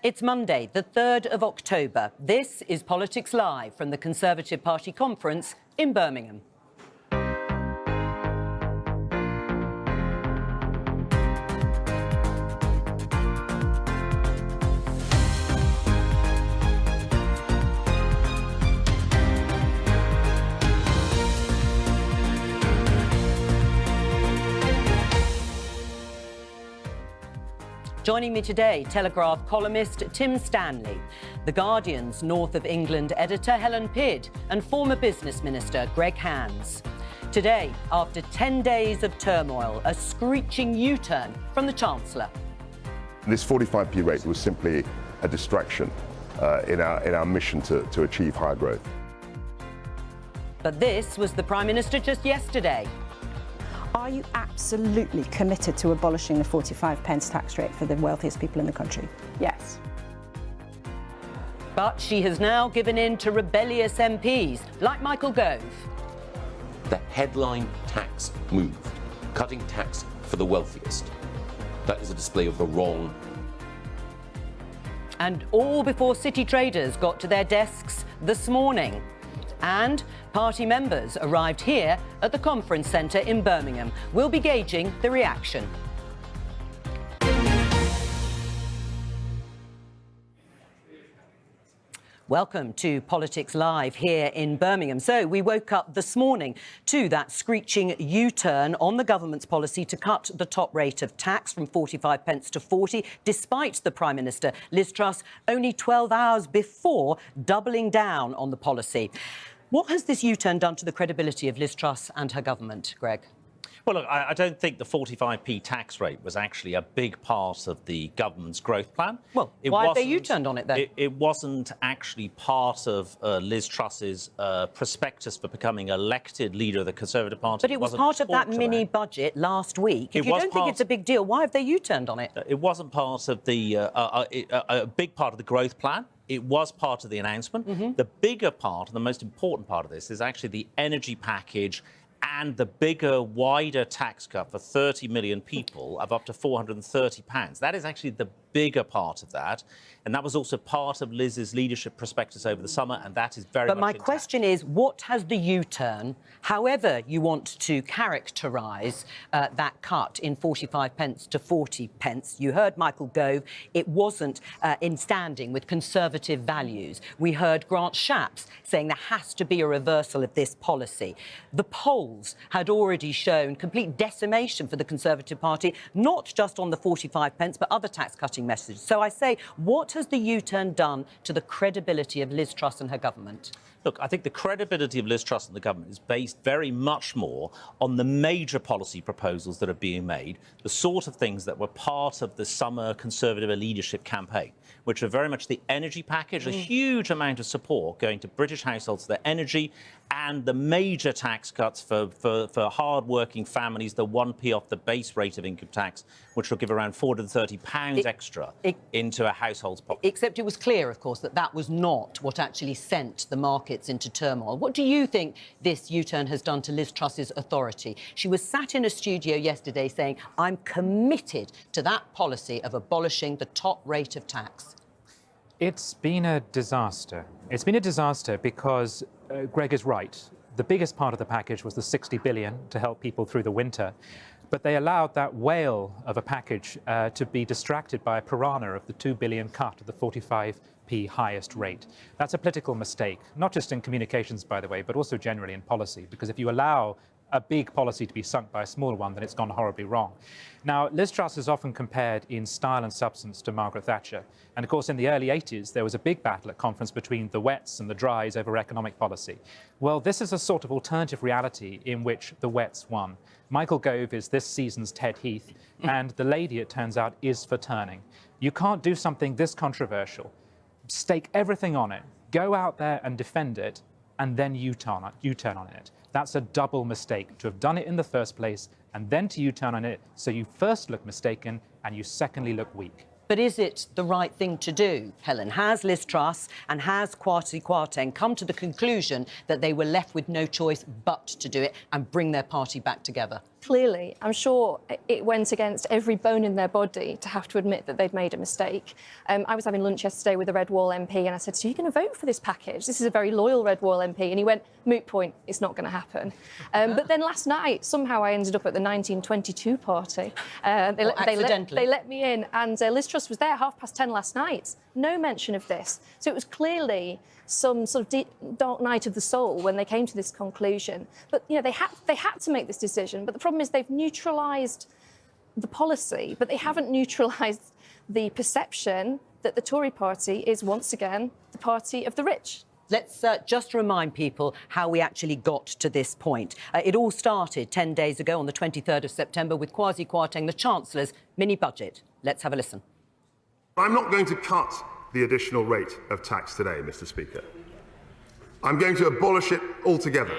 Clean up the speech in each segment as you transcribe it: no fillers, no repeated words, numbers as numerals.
It's Monday, the 3rd of October. This is Politics Live from the Conservative Party conference in Birmingham. Joining me today, Telegraph columnist Tim Stanley, The Guardian's North of England editor Helen Pidd, and former business minister Greg Hands. Today, after 10 days of turmoil, a screeching U-turn from the chancellor. This 45p rate was simply a distraction in our mission to achieve higher growth. But this was the Prime Minister just yesterday. Are you absolutely committed to abolishing the 45p tax rate for the wealthiest people in the country? Yes. But she has now given in to rebellious MPs, like Michael Gove. The headline tax move, cutting tax for the wealthiest, that is a display of the wrong. And all before City traders got to their desks this morning. And party members arrived here at the conference centre in Birmingham. We'll be gauging the reaction. Welcome to Politics Live here in Birmingham. So we woke up this morning to that screeching U-turn on the government's policy to cut the top rate of tax from 45p to 40, despite the Prime Minister, Liz Truss, only 12 hours before doubling down on the policy. What has this U-turn done to the credibility of Liz Truss and her government, Greg? Well, look, I don't think the 45p tax rate was actually a big part of the government's growth plan. Well, why have they U-turned on it then? It wasn't actually part of Liz Truss's prospectus for becoming elected leader of the Conservative Party. But it was part of that mini-budget last week. If you don't think it's a big deal, why have they U-turned on it? It wasn't part of the a big part of the growth plan. It was part of the announcement. The bigger part, and the most important part of this, is actually the energy package and the bigger, wider tax cut for 30 million people of up to £430. That is actually the bigger part of that. And that was also part of Liz's leadership prospectus over the summer, and that is very much But my question is, what has the U-turn, however you want to characterise that cut in 45p to 40p? You heard Michael Gove. It wasn't in standing with Conservative values. We heard Grant Shapps saying there has to be a reversal of this policy. The polls had already shown complete decimation for the Conservative Party, not just on the 45p, but other tax-cutting messages. So I say, what has the U-turn done to the credibility of Liz Truss and her government? Look, I think the credibility of Liz Truss and the government is based very much more on the major policy proposals that are being made, the sort of things that were part of the summer Conservative leadership campaign, which are very much the energy package, a huge amount of support going to British households for their energy, and the major tax cuts for hard-working families, the 1p off the base rate of income tax, which will give around £430 extra into a household's pocket. Except it was clear, of course, that that was not what actually sent the markets into turmoil. What do you think this U-turn has done to Liz Truss's authority? She was sat in a studio yesterday saying, I'm committed to that policy of abolishing the top rate of tax. It's been a disaster. It's been a disaster because Greg is right. The biggest part of the package was the 60 billion to help people through the winter. But they allowed that whale of a package to be distracted by a piranha of the 2 billion cut of the 45p highest rate. That's a political mistake, not just in communications, by the way, but also generally in policy, because if you allow a big policy to be sunk by a small one, then it's gone horribly wrong. Now, Liz Truss is often compared in style and substance to Margaret Thatcher. And of course, in the early 80s, there was a big battle at conference between the wets and the dries over economic policy. Well, this is a sort of alternative reality in which the wets won. Michael Gove is this season's Ted Heath, and the lady, it turns out, is for turning. You can't do something this controversial, stake everything on it, go out there and defend it, and then U-turn on it. That's a double mistake, to have done it in the first place and then to U-turn on it, so you first look mistaken and you secondly look weak. But is it the right thing to do, Helen? Has Liz Truss and has Kwasi Kwarteng come to the conclusion that they were left with no choice but to do it and bring their party back together? Clearly, I'm sure it went against every bone in their body to have to admit that they'd made a mistake. I was having lunch yesterday with a Red Wall MP and I said, so you're going to vote for this package? This is a very loyal Red Wall MP. And he went, moot point, it's not going to happen. But then last night, somehow I ended up at the 1922 party. They let me in and Liz Truss was there 10:30 last night. No mention of this. So it was clearly some sort of dark night of the soul when they came to this conclusion. But, you know, they had to make this decision. But the problem is they've neutralised the policy, but they haven't neutralised the perception that the Tory party is once again the party of the rich. Let's just remind people how we actually got to this point. It all started 10 days ago on the 23rd of September with Kwasi Kwarteng, the Chancellor's mini-budget. Let's have a listen. I'm not going to cut the additional rate of tax today, Mr. Speaker. I'm going to abolish it altogether.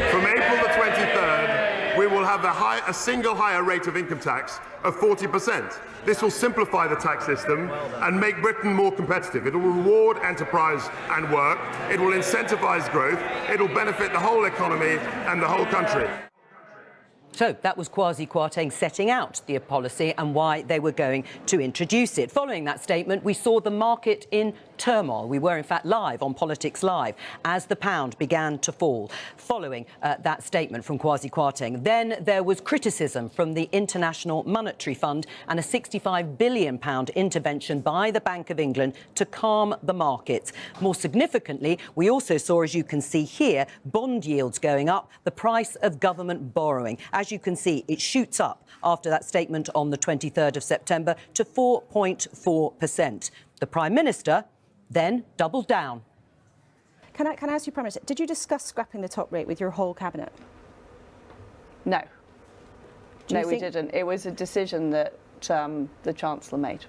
From April the 23rd, we will have a single higher rate of income tax of 40%. This will simplify the tax system and make Britain more competitive. It will reward enterprise and work. It will incentivise growth. It will benefit the whole economy and the whole country. So that was Kwasi Kwarteng setting out the policy and why they were going to introduce it. Following that statement, we saw the market in turmoil. We were, in fact, live on Politics Live as the pound began to fall following that statement from Kwasi Kwarteng. Then there was criticism from the International Monetary Fund and a £65 billion intervention by the Bank of England to calm the markets. More significantly, we also saw, as you can see here, bond yields going up, the price of government borrowing. As you can see, it shoots up after that statement on the 23rd of September to 4.4%. The Prime Minister then doubled down. Can I ask you, Prime Minister, did you discuss scrapping the top rate with your whole cabinet? No. No, we didn't. It was a decision that the Chancellor made.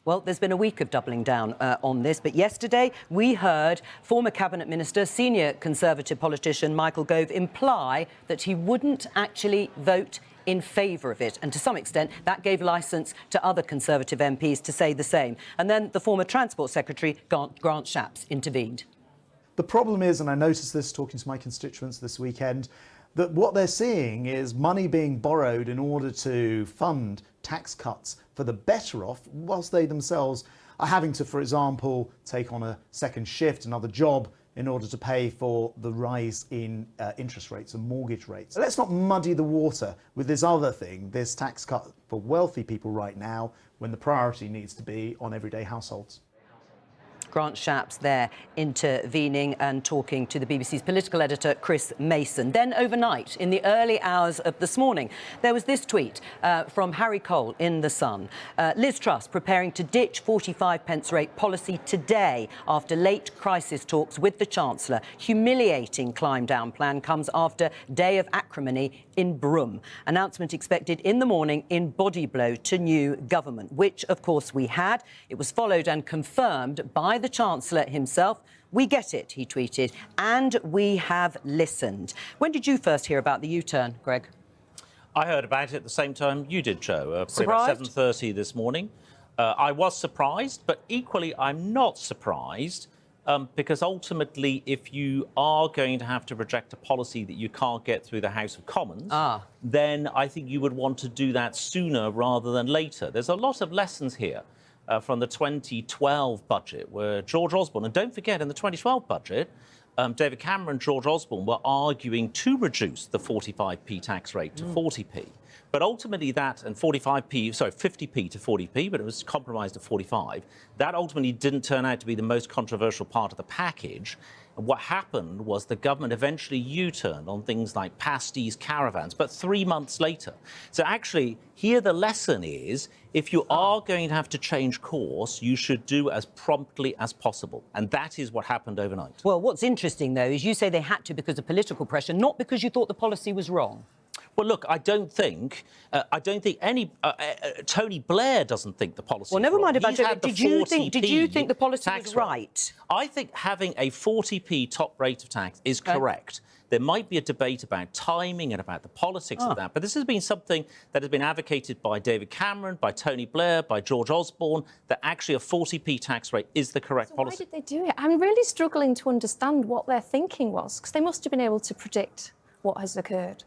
Well, there's been a week of doubling down on this, but yesterday we heard former Cabinet Minister, senior Conservative politician Michael Gove imply that he wouldn't actually vote in favour of it. And to some extent, that gave licence to other Conservative MPs to say the same. And then the former Transport Secretary, Grant Shapps, intervened. The problem is, and I noticed this talking to my constituents this weekend, that what they're seeing is money being borrowed in order to fund tax cuts for the better off, whilst they themselves are having to, for example, take on a second shift, another job, in order to pay for the rise in interest rates and mortgage rates. So let's not muddy the water with this other thing, this tax cut for wealthy people right now, when the priority needs to be on everyday households. Grant Shapps there intervening and talking to the BBC's political editor, Chris Mason. Then overnight, in the early hours of this morning, there was this tweet from Harry Cole in The Sun. Liz Truss preparing to ditch 45p rate policy today after late crisis talks with the Chancellor. Humiliating climb-down plan comes after day of acrimony in Broome. Announcement expected in the morning in body blow to new government, which, of course, we had. It was followed and confirmed by the Chancellor himself. We get it, he tweeted, and we have listened. When did you first hear about the U-turn, Greg? I heard about it at the same time you did, Jo, probably about 7:30 this morning. I was surprised, but equally I'm not surprised because ultimately, if you are going to have to reject a policy that you can't get through the House of Commons, then I think you would want to do that sooner rather than later. There's a lot of lessons here. From the 2012 budget, where George Osborne, and don't forget, in the 2012 budget, David Cameron and George Osborne were arguing to reduce the 45p tax rate to 40p. But ultimately that, and 50p to 40p, but it was compromised at 45. That ultimately didn't turn out to be the most controversial part of the package. And what happened was the government eventually U-turned on things like pasties, caravans, but 3 months later. So actually, here the lesson is, if you are going to have to change course, you should do as promptly as possible. And that is what happened overnight. Well, what's interesting, though, is you say they had to because of political pressure, not because you thought the policy was wrong. Well, look, I don't think any Tony Blair doesn't think the policy. Well, never mind about it. Did you think the policy was right? I think having a 40p top rate of tax is correct. There might be a debate about timing and about the politics of that, but this has been something that has been advocated by David Cameron, by Tony Blair, by George Osborne, that actually a 40p tax rate is the correct policy. Why did they do it? I'm really struggling to understand what their thinking was, because they must have been able to predict what has occurred.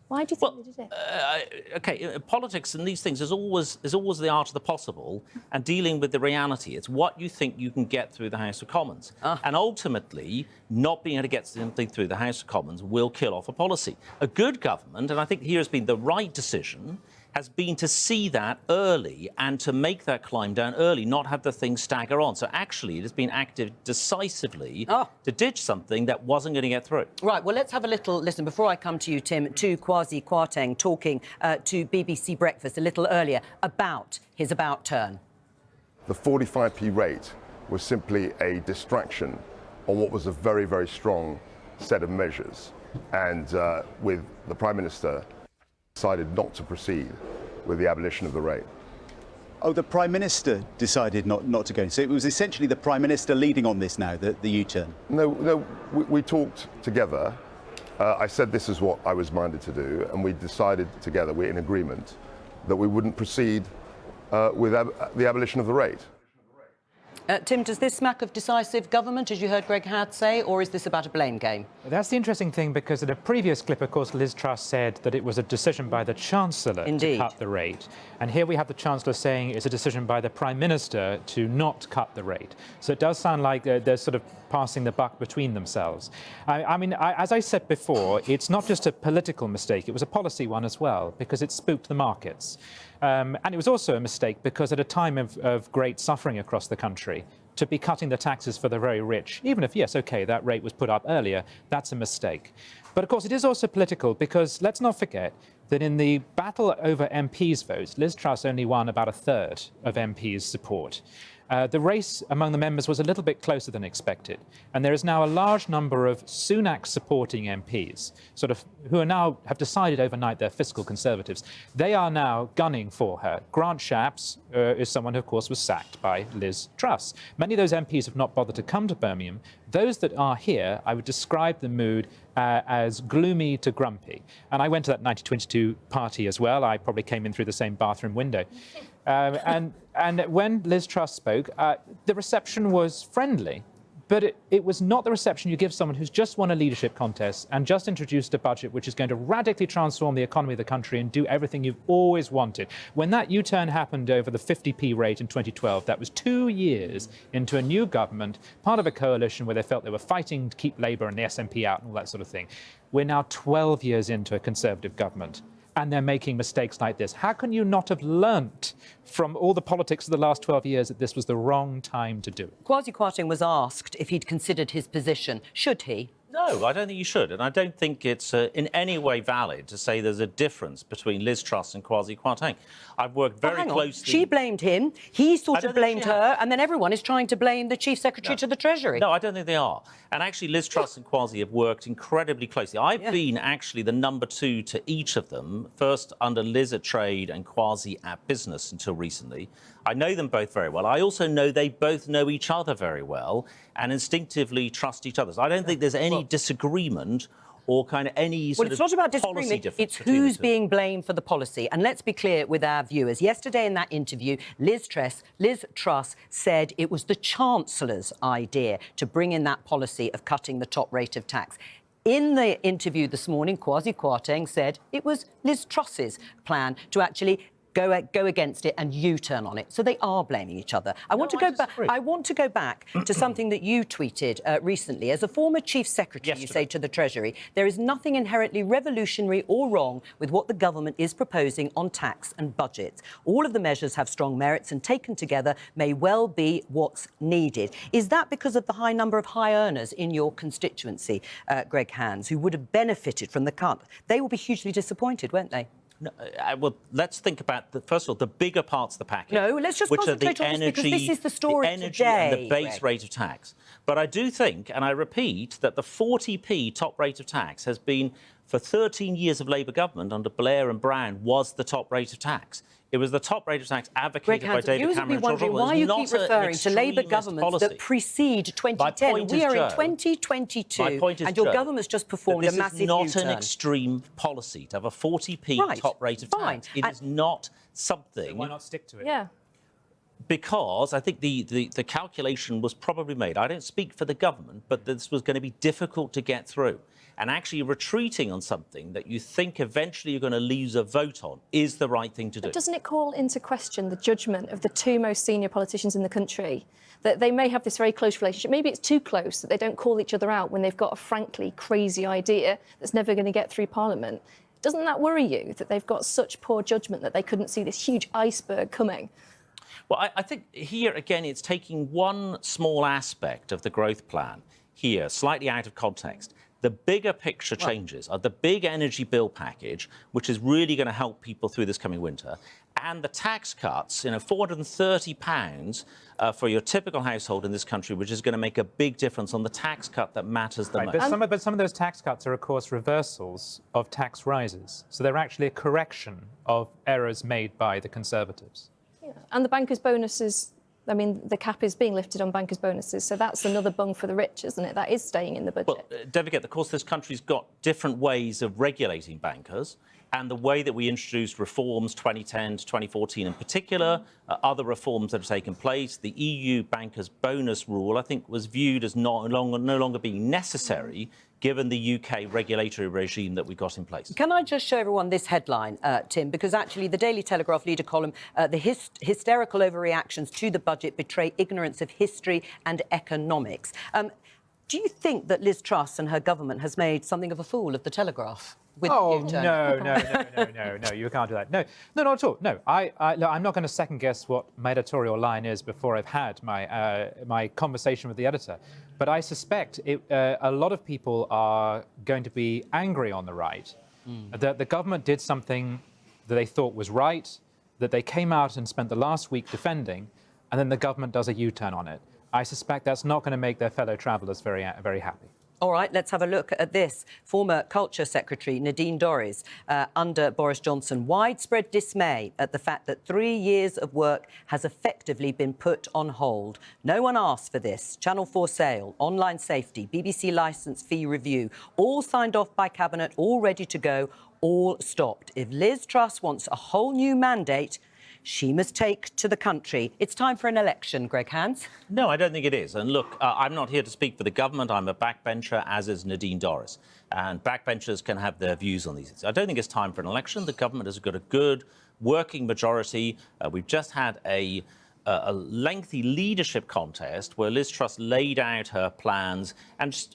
Why do you think they did it? OK, politics and these things is always the art of the possible and dealing with the reality. It's what you think you can get through the House of Commons. And ultimately, not being able to get something through the House of Commons will kill off a policy. A good government, and I think here has been the right decision, has been to see that early and to make that climb down early, not have the thing stagger on. So actually, it has been acted decisively to ditch something that wasn't going to get through. Right, well, let's have a little listen. Before I come to you, Tim, to Kwasi Kwarteng talking to BBC Breakfast a little earlier about his about turn. The 45p rate was simply a distraction on what was a very, very strong set of measures. And with the Prime Minister decided not to proceed with the abolition of the rate. Oh, the Prime Minister decided not to go. So it was essentially the Prime Minister leading on this now, the U-turn? No, we talked together. I said this is what I was minded to do, and we decided together, we're in agreement, that we wouldn't proceed with the abolition of the rate. Tim, does this smack of decisive government, as you heard Greg Howard say, or is this about a blame game? That's the interesting thing, because in a previous clip, of course, Liz Truss said that it was a decision by the Chancellor to cut the rate. And here we have the Chancellor saying it's a decision by the Prime Minister to not cut the rate. So it does sound like they're sort of passing the buck between themselves. I mean, as I said before, it's not just a political mistake, it was a policy one as well, because it spooked the markets. And it was also a mistake because at a time of great suffering across the country, to be cutting the taxes for the very rich, even if, yes, OK, that rate was put up earlier, that's a mistake. But, of course, it is also political because let's not forget that in the battle over MPs' votes, Liz Truss only won about a third of MPs' support. The race among the members was a little bit closer than expected, and there is now a large number of Sunak-supporting MPs, sort of who are now have decided overnight they're fiscal conservatives. They are now gunning for her. Grant Shapps is someone who, of course, was sacked by Liz Truss. Many of those MPs have not bothered to come to Birmingham. Those that are here, I would describe the mood as gloomy to grumpy. And I went to that 1922 party as well. I probably came in through the same bathroom window. And when Liz Truss spoke, the reception was friendly, but it was not the reception you give someone who's just won a leadership contest and just introduced a budget which is going to radically transform the economy of the country and do everything you've always wanted. When that U-turn happened over the 50p rate in 2012, that was 2 years into a new government, part of a coalition where they felt they were fighting to keep Labour and the SNP out and all that sort of thing. We're now 12 years into a Conservative government, and they're making mistakes like this. How can you not have learnt from all the politics of the last 12 years that this was the wrong time to do it? Kwasi Kwarteng was asked if he'd considered his position. Should he? No, I don't think you should. And I don't think it's in any way valid to say there's a difference between Liz Truss and Kwasi Kwarteng. I've worked very closely. She blamed him, he sort of blamed her, and then everyone is trying to blame the Chief Secretary to the Treasury. No, I don't think they are. And actually, Liz Truss and Kwasi have worked incredibly closely. I've been actually the number 2 to each of them, first under Liz at Trade and Kwasi at Business until recently. I know them both very well. I also know they both know each other very well and instinctively trust each other. So I don't think there's any disagreement or kind of any sort of policy difference. Well, it's not about disagreement, it's who's being blamed for the policy. And let's be clear with our viewers. Yesterday in that interview, Liz Truss said it was the Chancellor's idea to bring in that policy of cutting the top rate of tax. In the interview this morning, Kwasi Kwarteng said it was Liz Truss's plan to actually go against it and U-turn on it. So they are blaming each other. I want to go back to something that you tweeted recently. As a former Chief Secretary, you say to the Treasury, there is nothing inherently revolutionary or wrong with what the government is proposing on tax and budgets. All of the measures have strong merits and taken together may well be what's needed. Is that because of the high number of high earners in your constituency, Greg Hands, who would have benefited from the cut? They will be hugely disappointed, won't they? No, well, let's think about, first of all, the bigger parts of the package. No, let's just concentrate on this, because this is the story today, and the base rate of tax. But I do think, and I repeat, that the 40p top rate of tax has been for 13 years of Labour government under Blair and Brown was the top rate of tax. It was the top rate of tax advocated by David Cameron and George Osborne. Why you keep referring to Labour governments that precede 2010? We are in 2022, and your government's just performed a massive U-turn. This is not an extreme policy to have a 40p top rate of tax. It is not something... So why not stick to it? Yeah. Because I think the calculation was probably made. I don't speak for the government, but this was going to be difficult to get through. And actually retreating on something that you think eventually you're going to lose a vote on is the right thing to do. But doesn't it call into question the judgment of the two most senior politicians in the country? That they may have this very close relationship. Maybe it's too close that they don't call each other out when they've got a frankly crazy idea that's never going to get through Parliament. Doesn't that worry you, that they've got such poor judgment that they couldn't see this huge iceberg coming? Well, I think here, again, it's taking one small aspect of the growth plan here, slightly out of context. The bigger picture changes are the big energy bill package, which is really going to help people through this coming winter, and the tax cuts, £430 for your typical household in this country, which is going to make a big difference on the tax cut that matters the most. But some of those tax cuts are, of course, reversals of tax rises. So they're actually a correction of errors made by the Conservatives. Yeah. And the bankers' bonuses... I mean, the cap is being lifted on bankers' bonuses, so that's another bung for the rich, isn't it? That is staying in the budget. Well, don't forget, of course, this country's got different ways of regulating bankers, and the way that we introduced reforms 2010 to 2014 in particular, other reforms that have taken place, the EU bankers' bonus rule, I think, was viewed as no longer being necessary given the UK regulatory regime that we got in place. Can I just show everyone this headline, Tim? Because actually the Daily Telegraph leader column, the hysterical overreactions to the budget betray ignorance of history and economics. Do you think that Liz Truss and her government has made something of a fool of the Telegraph? No, you can't do that. No, not at all. No, I'm not going to second guess what my editorial line is before I've had my conversation with the editor. But I suspect a lot of people are going to be angry on the right that the government did something that they thought was right, that they came out and spent the last week defending, and then the government does a U-turn on it. I suspect that's not going to make their fellow travellers very happy. All right, let's have a look at this. Former Culture Secretary Nadine Dorries, under Boris Johnson, widespread dismay at the fact that 3 years of work has effectively been put on hold. No one asked for this. Channel 4 sale, online safety, BBC licence fee review, all signed off by Cabinet, all ready to go, all stopped. If Liz Truss wants a whole new mandate, she must take to the country. It's time for an election, Greg Hans. No, I don't think it is. And look, I'm not here to speak for the government. I'm a backbencher, as is Nadine Dorries. And backbenchers can have their views on these things. I don't think it's time for an election. The government has got a good working majority. We've just had a lengthy leadership contest where Liz Truss laid out her plans, and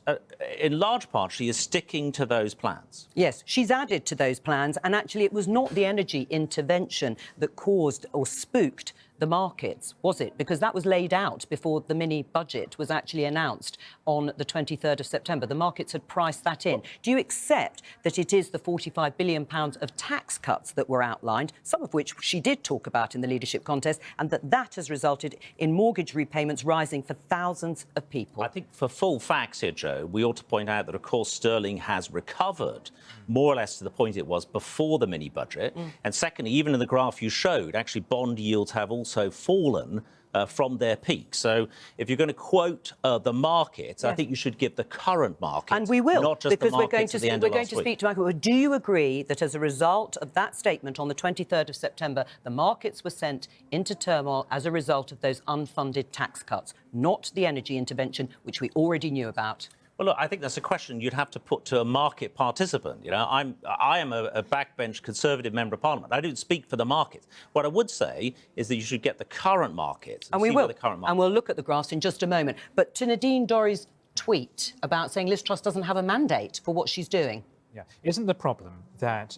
in large part she is sticking to those plans. Yes, she's added to those plans, and actually it was not the energy intervention that caused or spooked the markets, was it? Because that was laid out before the mini-budget was actually announced on the 23rd of September. The markets had priced that in. Do you accept that it is the £45 billion of tax cuts that were outlined, some of which she did talk about in the leadership contest, and that has resulted in mortgage repayments rising for thousands of people? I think for full facts here, Joe, we ought to point out that, of course, sterling has recovered more or less to the point it was before the mini-budget. And secondly, even in the graph you showed, actually bond yields have also fallen from their peak. So if you're going to quote the market, I think you should give the current market, and we will, not just because the markets at the end of last week. We're going to speak to Michael. Do you agree that as a result of that statement on the 23rd of September, the markets were sent into turmoil as a result of those unfunded tax cuts, not the energy intervention, which we already knew about? Well, look, I think that's a question you'd have to put to a market participant. You know, I am a backbench Conservative member of Parliament. I don't speak for the market. What I would say is that you should get the current market. And we will. And we'll look at the graphs in just a moment. But to Nadine Dorries' tweet about saying Liz Truss doesn't have a mandate for what she's doing. Yeah. Isn't the problem that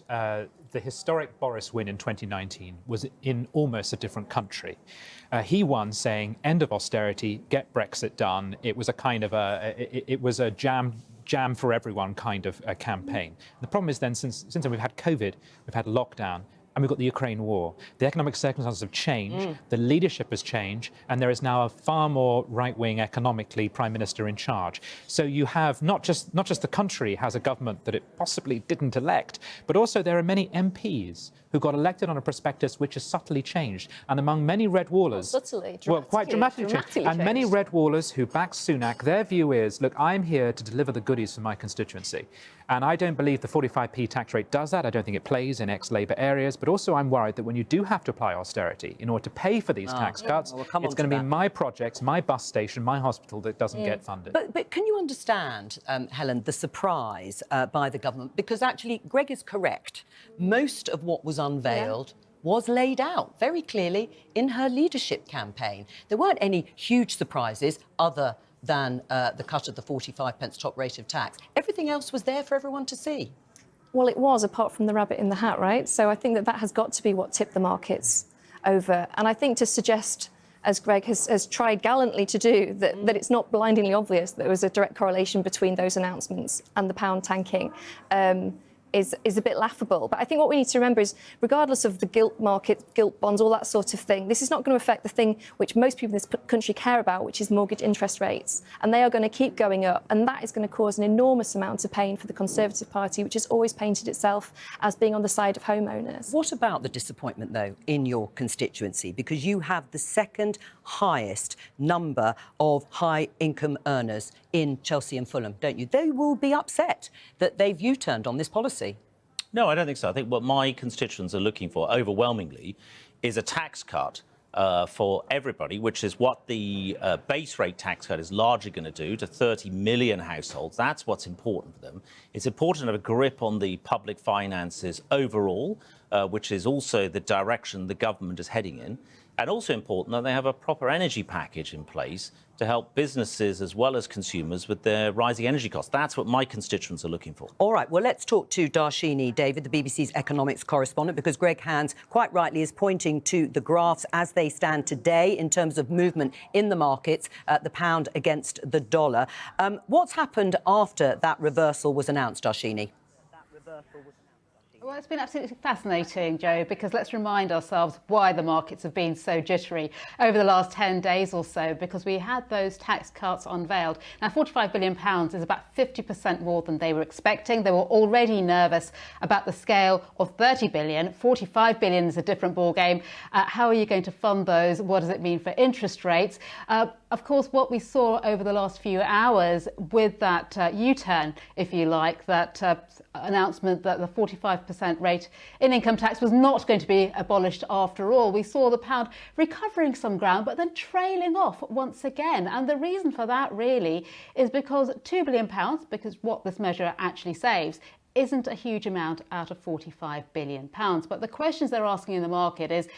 the historic Boris win in 2019 was in almost a different country? He won saying, end of austerity, get Brexit done. It was a kind of it was a jam for everyone kind of a campaign. The problem is then, since then we've had COVID, we've had lockdown, and we've got the Ukraine war. The economic circumstances have changed, the leadership has changed, and there is now a far more right-wing economically prime minister in charge. So you have not just the country has a government that it possibly didn't elect, but also there are many MPs who got elected on a prospectus which has subtly changed. And among many red wallers, quite dramatically changed. And many red wallers who back Sunak, their view is, look, I'm here to deliver the goodies for my constituency. And I don't believe the 45p tax rate does that. I don't think it plays in ex-Labour areas. But also I'm worried that when you do have to apply austerity in order to pay for these tax cuts, it's going to be my projects, my bus station, my hospital that doesn't get funded. But can you understand, Helen, the surprise by the government? Because actually, Greg is correct. Most of what was unveiled was laid out very clearly in her leadership campaign. There weren't any huge surprises other than the cut of the 45p top rate of tax. Everything else was there for everyone to see. Well, it was, apart from the rabbit in the hat, right? So I think that has got to be what tipped the markets over. And I think to suggest, as Greg has tried gallantly to do, that it's not blindingly obvious that there was a direct correlation between those announcements and the pound tanking is a bit laughable. But I think what we need to remember is, regardless of the gilt market, gilt bonds, all that sort of thing, this is not going to affect the thing which most people in this country care about, which is mortgage interest rates. And they are going to keep going up. And that is going to cause an enormous amount of pain for the Conservative Party, which has always painted itself as being on the side of homeowners. What about the disappointment, though, in your constituency? Because you have the second highest number of high-income earners in Chelsea and Fulham, don't you? They will be upset that they've U-turned on this policy. No, I don't think so. I think what my constituents are looking for, overwhelmingly, is a tax cut for everybody, which is what the base rate tax cut is largely going to do to 30 million households. That's what's important for them. It's important to have a grip on the public finances overall, which is also the direction the government is heading in. And also important that they have a proper energy package in place to help businesses as well as consumers with their rising energy costs. That's what my constituents are looking for. All right, well, let's talk to Darshini David, the BBC's economics correspondent, because Greg Hands, quite rightly, is pointing to the graphs as they stand today in terms of movement in the markets, the pound against the dollar. What's happened after that reversal was announced, Darshini? Well, it's been absolutely fascinating, Joe, because let's remind ourselves why the markets have been so jittery over the last 10 days or so, because we had those tax cuts unveiled. Now, £45 billion is about 50% more than they were expecting. They were already nervous about the scale of 30 billion. 45 billion is a different ballgame. How are you going to fund those? What does it mean for interest rates? Of course, what we saw over the last few hours with that U-turn, if you like, that announcement that the 45% rate in income tax was not going to be abolished after all. We saw the pound recovering some ground, but then trailing off once again. And the reason for that really is because £2 billion, because what this measure actually saves, isn't a huge amount out of £45 billion. But the questions they're asking in the market is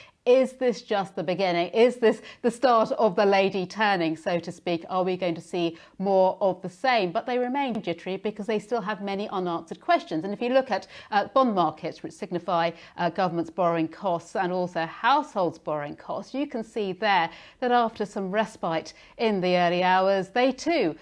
this just the beginning? Is this the start of the lady turning, so to speak? Are we going to see more of the same? But they remain jittery because they still have many unanswered questions. And if you look at bond markets, which signify governments borrowing costs and also households borrowing costs, you can see there that after some respite in the early hours, they too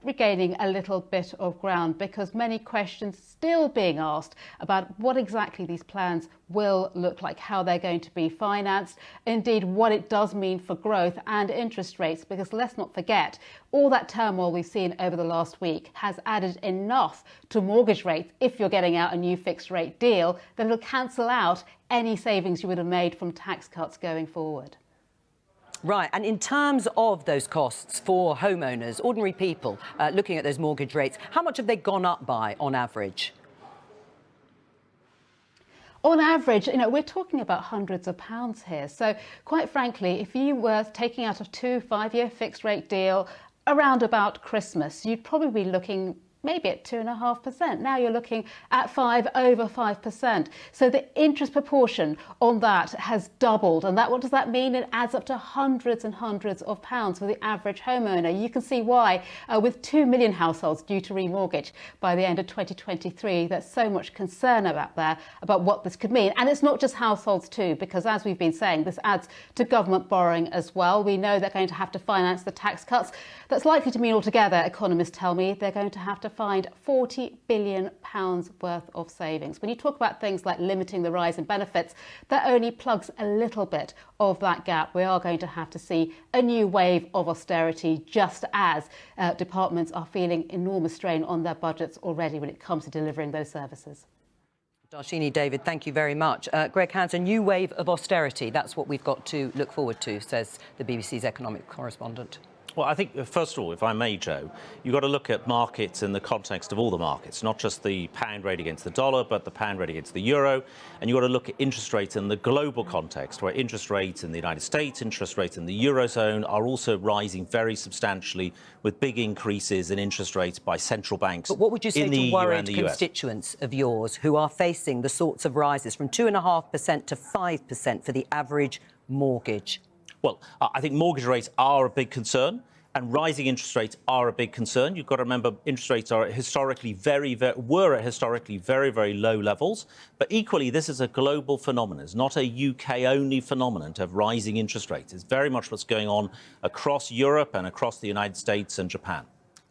regaining a little bit of ground, because many questions still being asked about what exactly these plans will look like, how they're going to be financed, indeed what it does mean for growth and interest rates, because let's not forget, all that turmoil we've seen over the last week has added enough to mortgage rates, if you're getting out a new fixed rate deal, that it'll cancel out any savings you would have made from tax cuts going forward. Right, and in terms of those costs for homeowners, ordinary people looking at those mortgage rates, how much have they gone up by on average? On average, we're talking about hundreds of pounds here. So quite frankly, if you were taking out a 5-year fixed rate deal around about Christmas, you'd probably be looking maybe at 2.5%. Now you're looking at over 5%. So the interest proportion on that has doubled. And what does that mean? It adds up to hundreds and hundreds of pounds for the average homeowner. You can see why, with 2 million households due to remortgage by the end of 2023, there's so much concern about what this could mean. And it's not just households too, because as we've been saying, this adds to government borrowing as well. We know they're going to have to finance the tax cuts. That's likely to mean altogether, economists tell me, they're going to have to find £40 billion worth of savings. When you talk about things like limiting the rise in benefits, that only plugs a little bit of that gap. We are going to have to see a new wave of austerity, just as departments are feeling enormous strain on their budgets already when it comes to delivering those services. Darshini, David, thank you very much. Greg Hans, a new wave of austerity. That's what we've got to look forward to, says the BBC's economic correspondent. Well, I think, first of all, if I may, Joe, you've got to look at markets in the context of all the markets, not just the pound rate against the dollar, but the pound rate against the euro. And you've got to look at interest rates in the global context, where interest rates in the United States, interest rates in the eurozone are also rising very substantially, with big increases in interest rates by central banks. But what would you say in the to EU worried and the US? constituents of yours who are facing the sorts of rises from 2.5% to 5% for the average mortgage? Well, I think mortgage rates are a big concern, and rising interest rates are a big concern. You've got to remember interest rates are historically were at historically very, very low levels. But equally, this is a global phenomenon. It's not a UK-only phenomenon to have rising interest rates. It's very much what's going on across Europe and across the United States and Japan.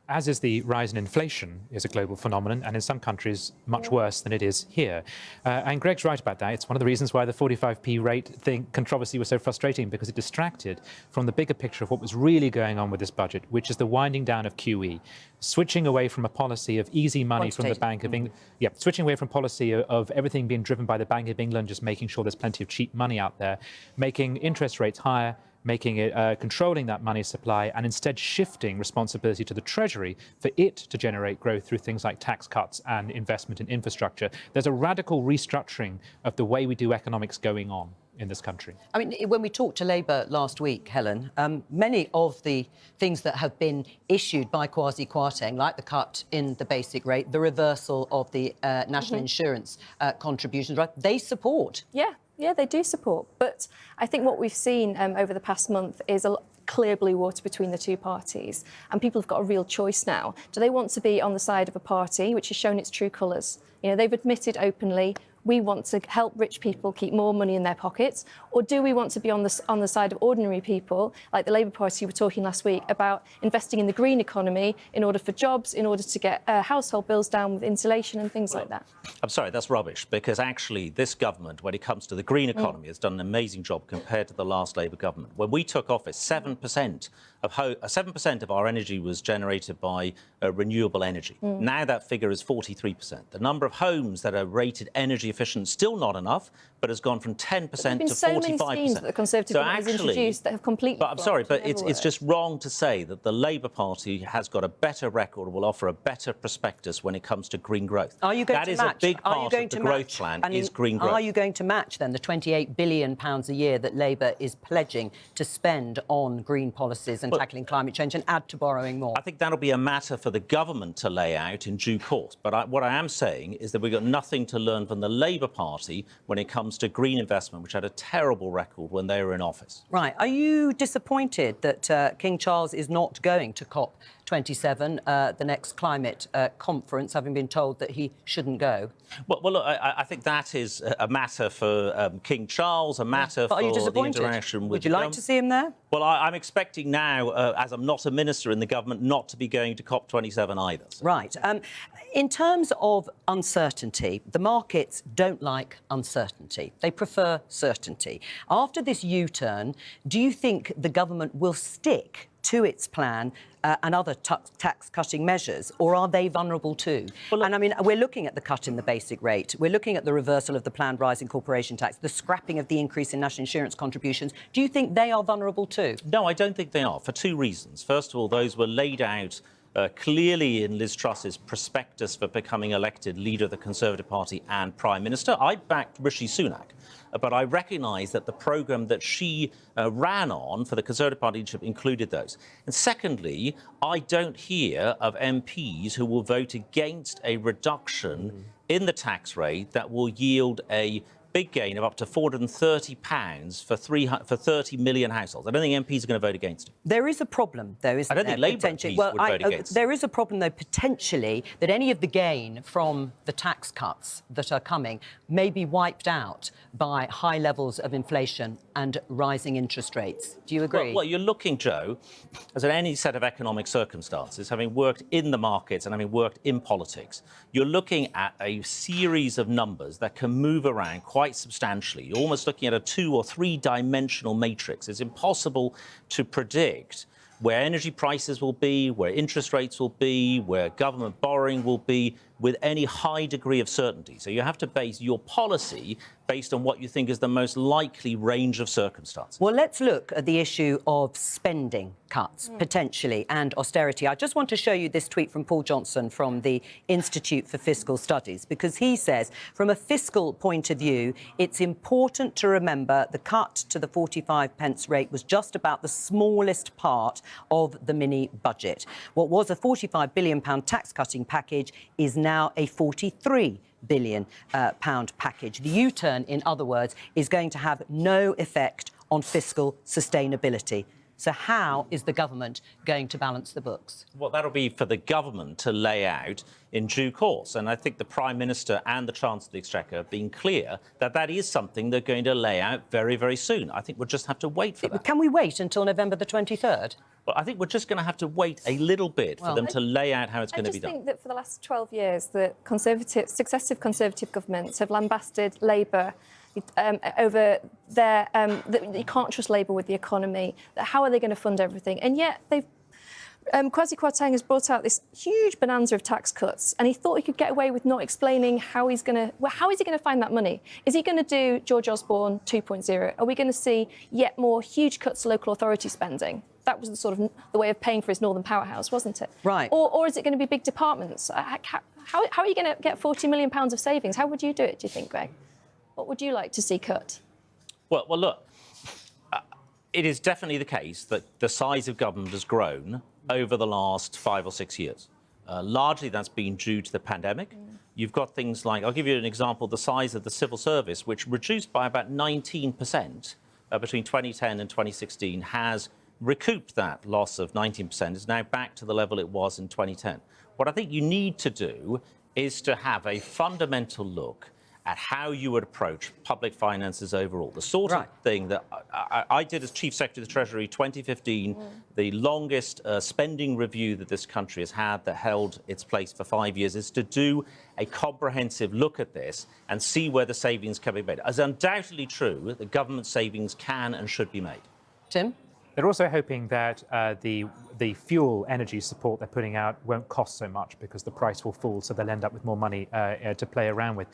As is the rise in inflation is a global phenomenon, and in some countries much worse than it is here. And Greg's right about that. It's one of the reasons why the 45p rate controversy was so frustrating, because it distracted from the bigger picture of what was really going on with this budget, which is the winding down of QE, switching away from a policy of easy money from the Bank of England. Yeah, switching away from policy of everything being driven by the Bank of England, just making sure there's plenty of cheap money out there, making interest rates higher, making it controlling that money supply, and instead shifting responsibility to the Treasury for it to generate growth through things like tax cuts and investment in infrastructure. There's a radical restructuring of the way we do economics going on in this country. I mean, when we talked to Labour last week, Helen, many of the things that have been issued by Kwasi Kwarteng, like the cut in the basic rate, the reversal of the national insurance contributions, right, they support. Yeah, they do support. But I think what we've seen over the past month is a clear blue water between the two parties. And people have got a real choice now. Do they want to be on the side of a party which has shown its true colours? You know, they've admitted openly, we want to help rich people keep more money in their pockets, or do we want to be on the side of ordinary people, like the Labour Party were talking last week about investing in the green economy in order for jobs, in order to get household bills down with insulation and things like that? I'm sorry, that's rubbish, because actually this government, when it comes to the green economy, has done an amazing job compared to the last Labour government. When we took office, 7% of our energy was generated by renewable energy. Now that figure is 43%. The number of homes that are rated energy efficient, still not enough, but has gone from 10% to 45%. There have been so many schemes that the Conservative government has introduced that have completely But I'm sorry, but it's just wrong to say that the Labour Party has got a better record, will offer a better prospectus when it comes to green growth. Are you going that to is match? A big part of the growth plan is green growth. Are you going to match, then, the £28 billion a year that Labour is pledging to spend on green policies and tackling climate change, and add to borrowing more? I think that'll be a matter for the government to lay out in due course. But what I am saying is that we've got nothing to learn from the Labour Party when it comes to green investment, which had a terrible record when they were in office. Right. Are you disappointed that King Charles is not going to COP27, the next climate conference, having been told that he shouldn't go? Well, look, I think that is a matter for King Charles, a matter for the interaction with... Would you like to see him there? Well, I'm expecting now, as I'm not a minister in the government, not to be going to COP27 either. So. Right. In terms of uncertainty, the markets don't like uncertainty. They prefer certainty. After this U-turn, do you think the government will stick to its plan and other tax-cutting measures, or are they vulnerable too? Well, and I mean, we're looking at the cut in the basic rate. We're looking at the reversal of the planned rise in corporation tax, the scrapping of the increase in national insurance contributions. Do you think they are vulnerable too? No, I don't think they are, for two reasons. First of all, those were laid out clearly in Liz Truss's prospectus for becoming elected leader of the Conservative Party and Prime Minister. I backed Rishi Sunak, but I recognise that the programme that she ran on for the Conservative Party leadership included those. And secondly, I don't hear of MPs who will vote against a reduction in the tax rate that will yield a big gain of up to £430 for 30 million households. I don't think MPs are going to vote against it. There is a problem, though, isn't there? I don't think Labour MPs would vote against it. There is a problem, though, potentially, that any of the gain from the tax cuts that are coming may be wiped out by high levels of inflation and rising interest rates. Do you agree? Well, you're looking, Joe, as in any set of economic circumstances, having worked in the markets and having worked in politics, you're looking at a series of numbers that can move around quite substantially. You're almost looking at a 2- or 3-dimensional matrix. It's impossible to predict where energy prices will be, where interest rates will be, where government borrowing will be, with any high degree of certainty. So you have to base your policy based on what you think is the most likely range of circumstances. Well, let's look at the issue of spending cuts, potentially, and austerity. I just want to show you this tweet from Paul Johnson from the Institute for Fiscal Studies, because he says, from a fiscal point of view, it's important to remember the cut to the 45p rate was just about the smallest part of the mini budget. What was a £45 billion tax-cutting package is now a £43 billion package. The U-turn, in other words, is going to have no effect on fiscal sustainability. So how is the government going to balance the books? Well, that'll be for the government to lay out in due course. And I think the Prime Minister and the Chancellor of the Exchequer have been clear that that is something they're going to lay out very, very soon. I think we'll just have to wait for that. Can we wait until November the 23rd? Well, I think we're just going to have to wait a little bit for them to lay out how it's going to be done. I just think that for the last 12 years, the successive Conservative governments have lambasted Labour over their... that you can't trust Labour with the economy. How are they going to fund everything? And yet they've... Kwasi Kwarteng has brought out this huge bonanza of tax cuts, and he thought he could get away with not explaining how he's going to... Well, how is he going to find that money? Is he going to do George Osborne 2.0? Are we going to see yet more huge cuts to local authority spending? That was the sort of the way of paying for his Northern powerhouse, wasn't it? Right. Or is it going to be big departments? How are you going to get £40 million of savings? How would you do it, do you think, Greg? What would you like to see cut? Well, look, it is definitely the case that the size of government has grown over the last 5 or 6 years. Largely that's been due to the pandemic. You've got things like, I'll give you an example, the size of the civil service, which reduced by about 19% between 2010 and 2016, has recouped that loss of 19%, is now back to the level it was in 2010. What I think you need to do is to have a fundamental look at how you would approach public finances overall. The sort of thing that I did as Chief Secretary of the Treasury 2015, the longest spending review that this country has had, that held its place for 5 years, is to do a comprehensive look at this and see where the savings can be made. It's undoubtedly true that government savings can and should be made. Tim? They're also hoping that the fuel energy support they're putting out won't cost so much because the price will fall, so they'll end up with more money to play around with.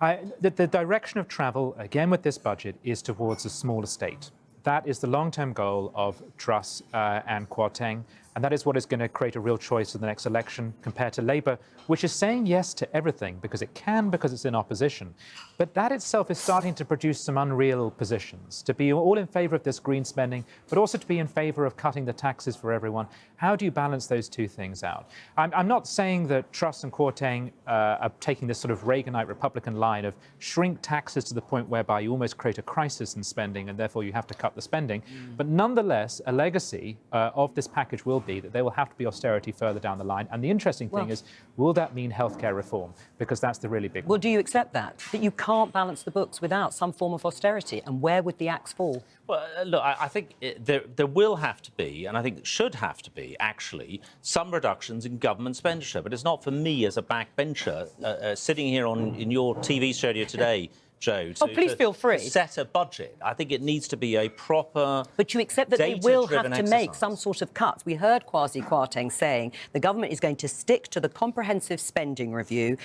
The direction of travel, again with this budget, is towards a smaller state. That is the long-term goal of Truss and Kwarteng, and that is what is going to create a real choice in the next election compared to Labour, which is saying yes to everything because it can, because it's in opposition. But that itself is starting to produce some unreal positions, to be all in favour of this green spending, but also to be in favour of cutting the taxes for everyone. How do you balance those two things out? I'm not saying that Truss and Kwarteng are taking this sort of Reaganite Republican line of shrink taxes to the point whereby you almost create a crisis in spending and therefore you have to cut the spending. But nonetheless, a legacy of this package will be that there will have to be austerity further down the line. And the interesting thing is, will that mean healthcare reform? Because that's the really big one. Well, do you accept that you can't balance the books without some form of austerity? And where would the axe fall? Well, look, I think there will have to be, and I think should have to be, actually, some reductions in government expenditure. But it's not for me as a backbencher sitting here in your TV studio today, Joe, please feel free. To set a budget. I think it needs to be a proper, but you accept that they will have to make exercise. some sort of cuts. We heard Kwasi Kwarteng saying the government is going to stick to the comprehensive spending review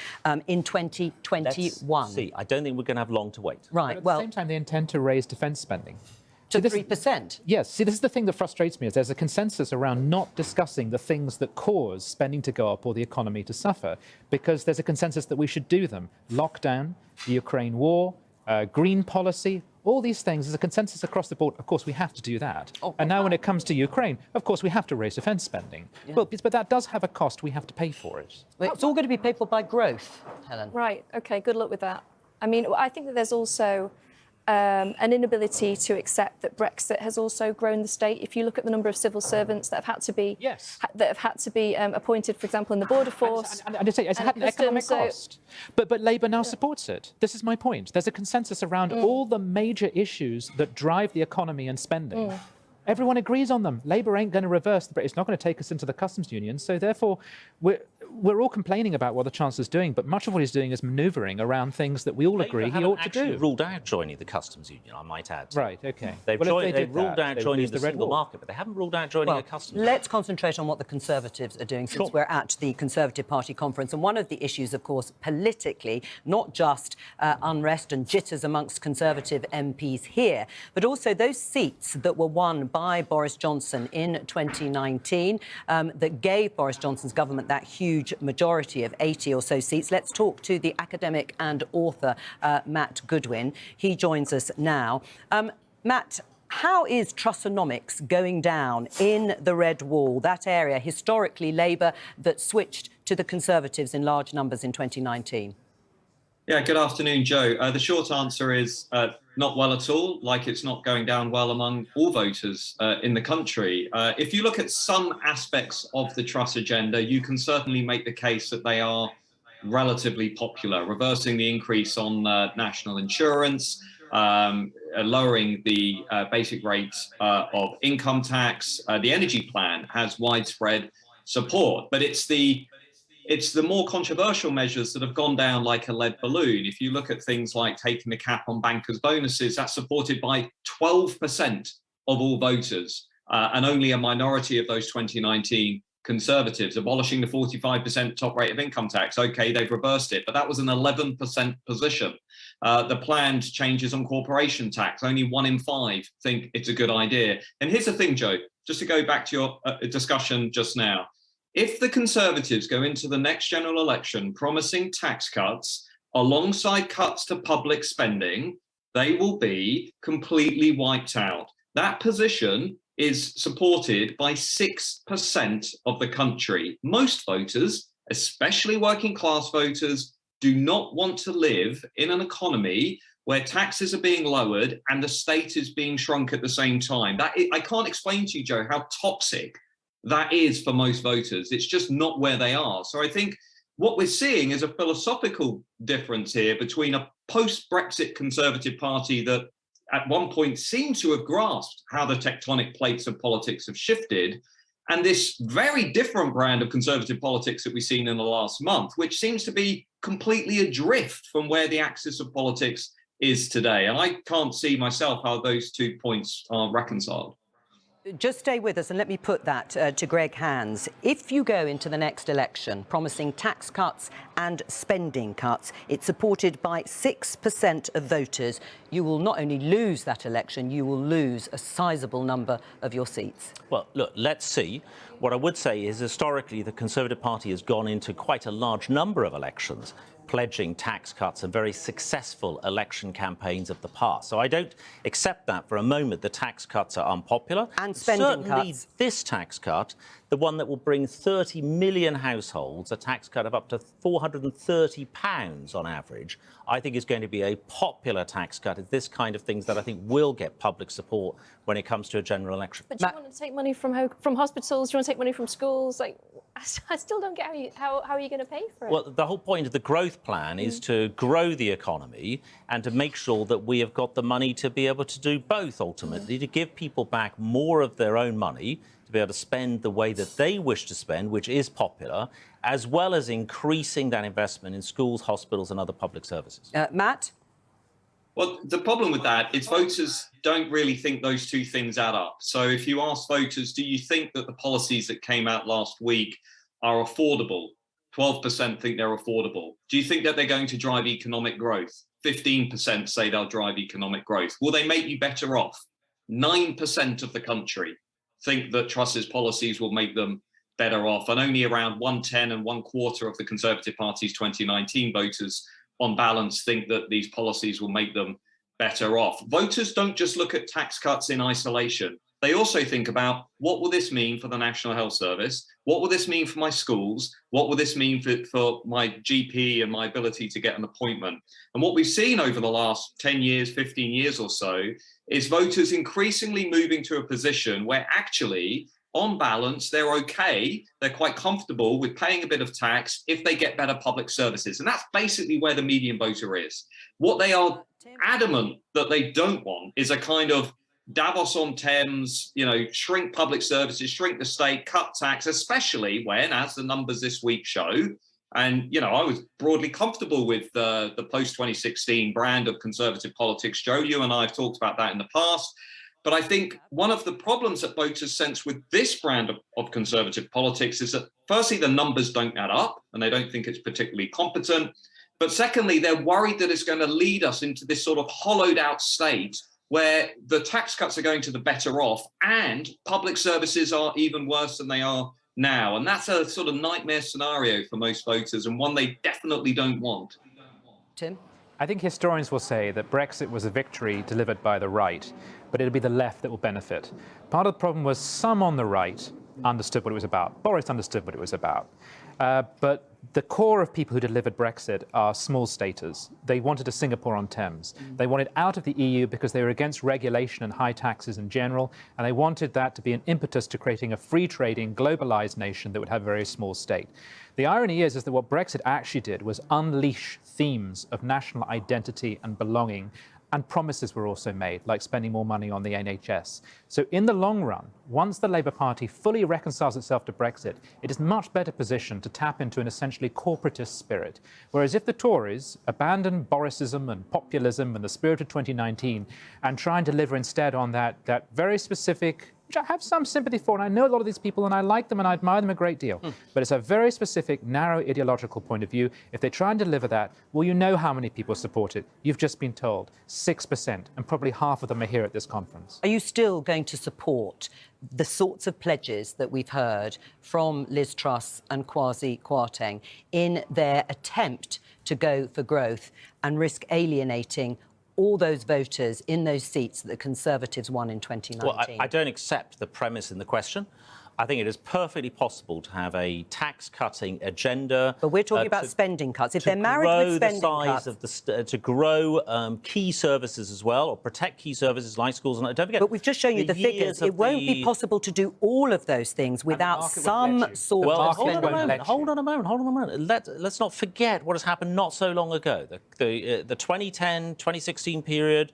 in 2021. Let's see, I don't think we're going to have long to wait. Right. But at the same time, they intend to raise defence spending. To 3%? Yes. See, this is the thing that frustrates me, is there's a consensus around not discussing the things that cause spending to go up or the economy to suffer, because there's a consensus that we should do them. Lockdown, the Ukraine war, green policy, all these things, there's a consensus across the board. Of course, we have to do that. And now when it comes to Ukraine, of course, we have to raise defence spending. Yeah. Well, but that does have a cost. We have to pay for it. Well, it's all going to be paid for by growth, Helen. Right. OK, good luck with that. I mean, I think that there's also an inability to accept that Brexit has also grown the state. If you look at the number of civil servants that have had to be appointed, for example, in the border force, and it's had an economic cost. But Labour now supports it. This is my point. There's a consensus around all the major issues that drive the economy and spending. Everyone agrees on them. Labour ain't going to reverse the Brexit. It's not going to take us into the customs union. So therefore, we're all complaining about what the Chancellor's doing, but much of what he's doing is manoeuvring around things that we all agree he ought to do. Ruled out joining the customs union, I might add. Right, OK. They've ruled out joining the single market, but they haven't ruled out joining a customs union. Let's concentrate on what the Conservatives are doing, since we're at the Conservative Party conference. And one of the issues, of course, politically, not just unrest and jitters amongst Conservative MPs here, but also those seats that were won by Boris Johnson in 2019 that gave Boris Johnson's government that huge majority of 80 or so seats. Let's talk to the academic and author Matt Goodwin. He joins us now. Matt, how is Trussonomics going down in the Red Wall, that area, historically Labour, that switched to the Conservatives in large numbers in 2019? Yeah, good afternoon, Joe. The short answer is not well at all, like it's not going down well among all voters in the country. If you look at some aspects of the Truss agenda, you can certainly make the case that they are relatively popular, reversing the increase on national insurance, lowering the basic rates of income tax. The energy plan has widespread support, but it's the more controversial measures that have gone down like a lead balloon. If you look at things like taking the cap on bankers' bonuses, that's supported by 12% of all voters, and only a minority of those 2019 Conservatives. Abolishing the 45% top rate of income tax, OK, they've reversed it, but that was an 11% position. The planned changes on corporation tax, only 1 in 5 think it's a good idea. And here's the thing, Joe, just to go back to your discussion just now. If the Conservatives go into the next general election promising tax cuts alongside cuts to public spending, they will be completely wiped out. That position is supported by 6% of the country. Most voters, especially working class voters, do not want to live in an economy where taxes are being lowered and the state is being shrunk at the same time. I can't explain to you, Joe, how toxic that is for most voters. It's just not where they are. So I think what we're seeing is a philosophical difference here between a post-Brexit Conservative Party that at one point seemed to have grasped how the tectonic plates of politics have shifted, and this very different brand of Conservative politics that we've seen in the last month, which seems to be completely adrift from where the axis of politics is today. And I can't see myself how those 2 points are reconciled. Just stay with us and let me put that to Greg Hands. If you go into the next election promising tax cuts and spending cuts, it's supported by 6% of voters. You will not only lose that election, you will lose a sizable number of your seats. Well, look, let's see. What I would say is historically the Conservative Party has gone into quite a large number of elections pledging tax cuts and very successful election campaigns of the past. So I don't accept that for a moment. The tax cuts are unpopular. And spending certainly cuts. This tax cut, the one that will bring 30 million households a tax cut of up to £430 on average, I think is going to be a popular tax cut. It's this kind of things that I think will get public support when it comes to a general election. But do you want to take money from hospitals? Do you want to take money from schools? Like, I still don't get how are you going to pay for it? Well, the whole point of the growth plan is to grow the economy and to make sure that we have got the money to be able to do both, ultimately, to give people back more of their own money, to be able to spend the way that they wish to spend, which is popular, as well as increasing that investment in schools, hospitals and other public services. Matt? Well, the problem with that is voters don't really think those two things add up. So if you ask voters, do you think that the policies that came out last week are affordable? 12% think they're affordable. Do you think that they're going to drive economic growth? 15% say they'll drive economic growth. Will they make you better off? 9% of the country think that Truss's policies will make them better off, and only around 1/10 and 1/4 of the Conservative Party's 2019 voters on balance think that these policies will make them better off. Voters don't just look at tax cuts in isolation. they also think about, what will this mean for the National Health Service? What will this mean for my schools? What will this mean for my GP and my ability to get an appointment? And what we've seen over the last 10 years, 15 years or so, is voters increasingly moving to a position where actually, on balance, they're okay, they're quite comfortable with paying a bit of tax if they get better public services. And that's basically where the median voter is. What they are adamant that they don't want is a kind of Davos-on-Thames, shrink public services, shrink the state, cut tax, especially when, as the numbers this week show, and, I was broadly comfortable with the post-2016 brand of Conservative politics. Joe, you and I have talked about that in the past. But I think one of the problems that voters sense with this brand of Conservative politics is that, firstly, the numbers don't add up and they don't think it's particularly competent. But secondly, they're worried that it's going to lead us into this sort of hollowed out state where the tax cuts are going to the better off and public services are even worse than they are now. And that's a sort of nightmare scenario for most voters, and one they definitely don't want. Tim? I think historians will say that Brexit was a victory delivered by the right, but it'll be the left that will benefit. Part of the problem was some on the right understood what it was about. Boris understood what it was about. But the core of people who delivered Brexit are small staters. They wanted a Singapore-on-Thames. They wanted out of the EU because they were against regulation and high taxes in general, and they wanted that to be an impetus to creating a free-trading, globalized nation that would have a very small state. The irony is that what Brexit actually did was unleash themes of national identity and belonging, and promises were also made, like spending more money on the NHS. So in the long run, once the Labour Party fully reconciles itself to Brexit, it is much better positioned to tap into an essentially corporatist spirit. Whereas if the Tories abandon Borisism and populism and the spirit of 2019 and try and deliver instead on that very specific, which I have some sympathy for, and I know a lot of these people, and I like them, and I admire them a great deal. But it's a very specific, narrow ideological point of view. If they try and deliver that, well, you know how many people support it. You've just been told, 6%, and probably half of them are here at this conference. Are you still going to support the sorts of pledges that we've heard from Liz Truss and Kwasi Kwarteng in their attempt to go for growth and risk alienating all those voters in those seats that the Conservatives won in 2019? Well, I don't accept the premise in the question. I think it is perfectly possible to have a tax-cutting agenda. But we're talking about spending cuts. If they're married with spending cuts, to grow key services as well, or protect key services like schools. And don't forget, but we've just shown you the figures. It won't be possible to do all of those things without some sort of spending. Hold on a moment. Let's not forget what has happened not so long ago. The 2010-2016 period.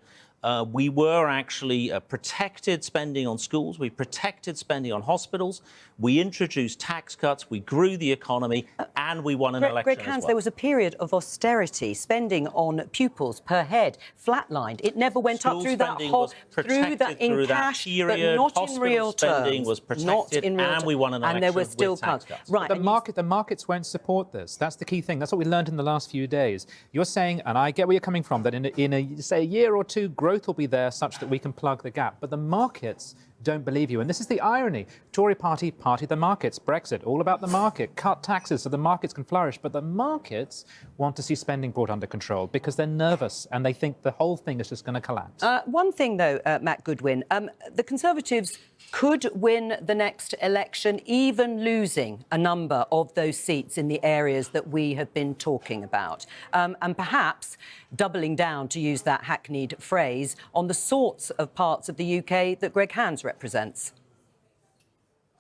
We were actually protected spending on schools. We protected spending on hospitals. We introduced tax cuts. We grew the economy, and we won an election Greg as Hans, well. there was a period of austerity. Spending on pupils per head flatlined. It never went up through that whole, through that in cash, but not in real terms. Was protected, and we won an election. And there were still cuts. Right. The markets won't support this. That's the key thing. That's what we learned in the last few days. You're saying, and I get where you're coming from, that in say a year or two, growth will be there such that we can plug the gap. But the markets don't believe you. And this is the irony. Tory party the markets. Brexit, all about the market. Cut taxes so the markets can flourish. But the markets want to see spending brought under control because they're nervous and they think the whole thing is just going to collapse. One thing, though, Matt Goodwin, the Conservatives could win the next election, even losing a number of those seats in the areas that we have been talking about. And perhaps doubling down, to use that hackneyed phrase, on the sorts of parts of the UK that Greg Hans represents.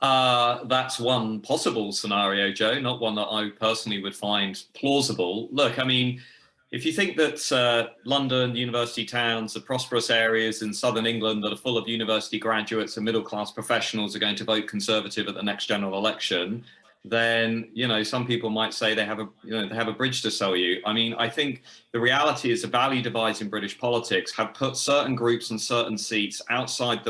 That's one possible scenario, Joe, not one that I personally would find plausible. Look, I mean, if you think that London, university towns, the prosperous areas in southern England that are full of university graduates and middle-class professionals are going to vote Conservative at the next general election, then, some people might say they have a bridge to sell you. I mean, I think the reality is the value divides in British politics have put certain groups and certain seats outside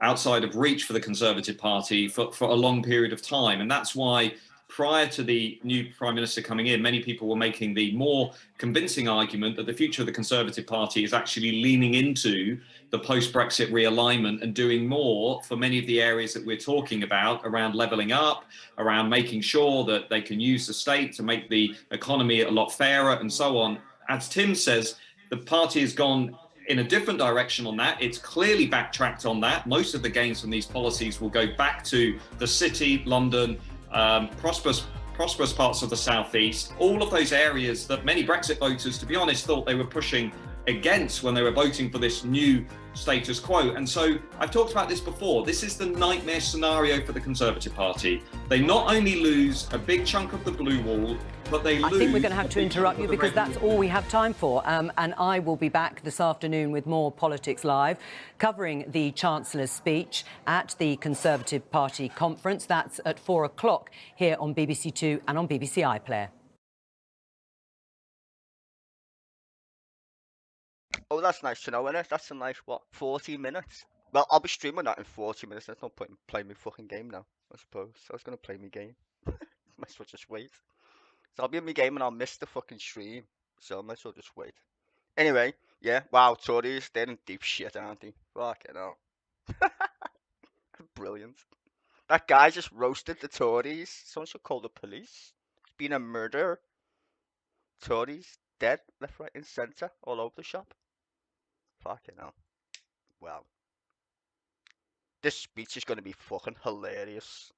outside of reach for the Conservative Party for a long period of time. And that's why prior to the new Prime Minister coming in, many people were making the more convincing argument that the future of the Conservative Party is actually leaning into the post-Brexit realignment and doing more for many of the areas that we're talking about around levelling up, around making sure that they can use the state to make the economy a lot fairer and so on. As Tim says, the party has gone in a different direction on that. It's clearly backtracked on that. Most of the gains from these policies will go back to the city, London, prosperous parts of the southeast, all of those areas that many Brexit voters, to be honest, thought they were pushing against when they were voting for this new status quo. And so I've talked about this before. This is the nightmare scenario for the Conservative Party. They not only lose a big chunk of the blue wall, but they lose... I think we're going to have to interrupt you because that's all we have time for. And I will be back this afternoon with more Politics Live, covering the Chancellor's speech at the Conservative Party conference. That's at 4 o'clock here on BBC Two and on BBC iPlayer. Oh, that's nice to know, innit? That's a nice, what, 40 minutes? Well, I'll be streaming that in 40 minutes. There's no point in playing my fucking game now, I suppose. So I was going to play my game. Might as well just wait. So I'll be in my game and I'll miss the fucking stream. So I might as well just wait. Anyway, yeah, wow, Tories, they're in deep shit, aren't they? Fucking hell. Brilliant. That guy just roasted the Tories. Someone should call the police. It's been a murder. Tories dead, left, right, and centre, all over the shop. Fucking hell. Well, this speech is going to be fucking hilarious.